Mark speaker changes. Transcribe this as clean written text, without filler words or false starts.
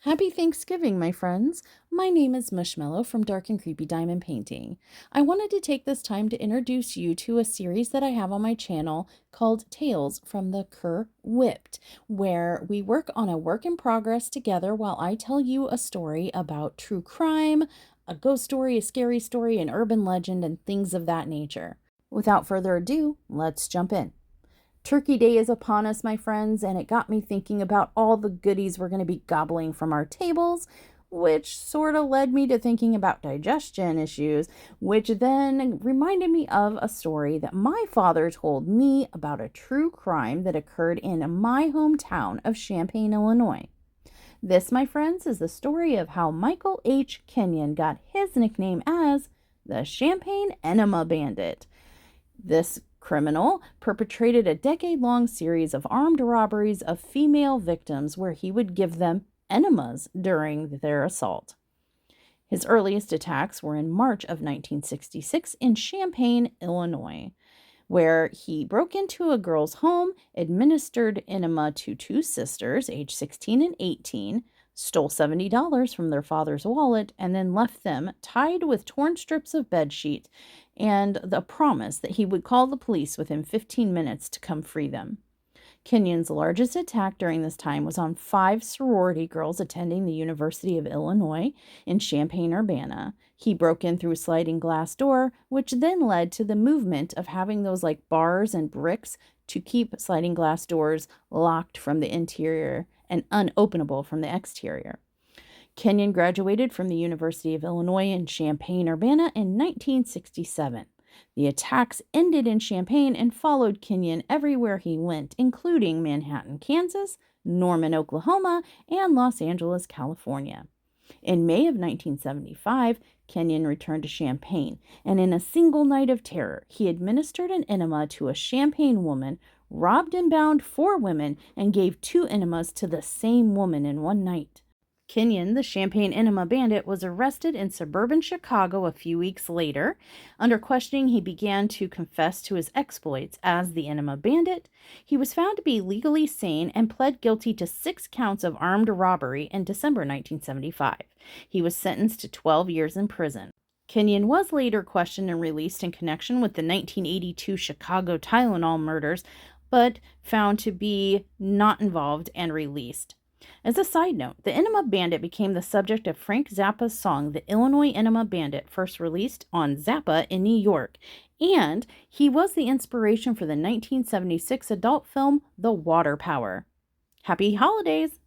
Speaker 1: Happy Thanksgiving, my friends. My name is Mushmello from Dark and Creepy Diamond Painting. I wanted to take this time to introduce you to a series that I have on my channel called Tales from the Whipped, where we work on a work in progress together while I tell you a story about true crime, a ghost story, a scary story, an urban legend, and things of that nature. Without further ado, let's jump in. Turkey Day is upon us, my friends, and it got me thinking about all the goodies we're going to be gobbling from our tables, which sort of led me to thinking about digestion issues, which then reminded me of a story that my father told me about a true crime that occurred in my hometown of Champaign, Illinois. This, my friends, is the story of how Michael H. Kenyon got his nickname as the Champaign Enema Bandit. This criminal perpetrated a decade-long series of armed robberies of female victims where he would give them enemas during their assault. His earliest attacks were in March of 1966 in Champaign, Illinois, where he broke into a girl's home, administered enema to two sisters, age 16 and 18, stole $70 from their father's wallet, and then left them tied with torn strips of bedsheet and the promise that he would call the police within 15 minutes to come free them. Kenyon's largest attack during this time was on 5 sorority girls attending the University of Illinois in Champaign-Urbana. He broke in through a sliding glass door, which then led to the movement of having those like bars and bricks to keep sliding glass doors locked from the interior and unopenable from the exterior. Kenyon graduated from the University of Illinois in Champaign-Urbana in 1967. The attacks ended in Champaign and followed Kenyon everywhere he went, including Manhattan, Kansas, Norman, Oklahoma, and Los Angeles, California. In May of 1975, Kenyon returned to Champaign, and in a single night of terror, he administered an enema to a Champaign woman, robbed and bound 4 women, and gave 2 enemas to the same woman in one night. Kenyon, the Champaign Enema Bandit, was arrested in suburban Chicago a few weeks later. Under questioning, he began to confess to his exploits as the Enema Bandit. He was found to be legally sane and pled guilty to 6 counts of armed robbery in December 1975. He was sentenced to 12 years in prison. Kenyon was later questioned and released in connection with the 1982 Chicago Tylenol murders, but found to be not involved and released. As a side note, the Enema Bandit became the subject of Frank Zappa's song, The Illinois Enema Bandit, first released on Zappa in New York, and he was the inspiration for the 1976 adult film, The Water Power. Happy holidays!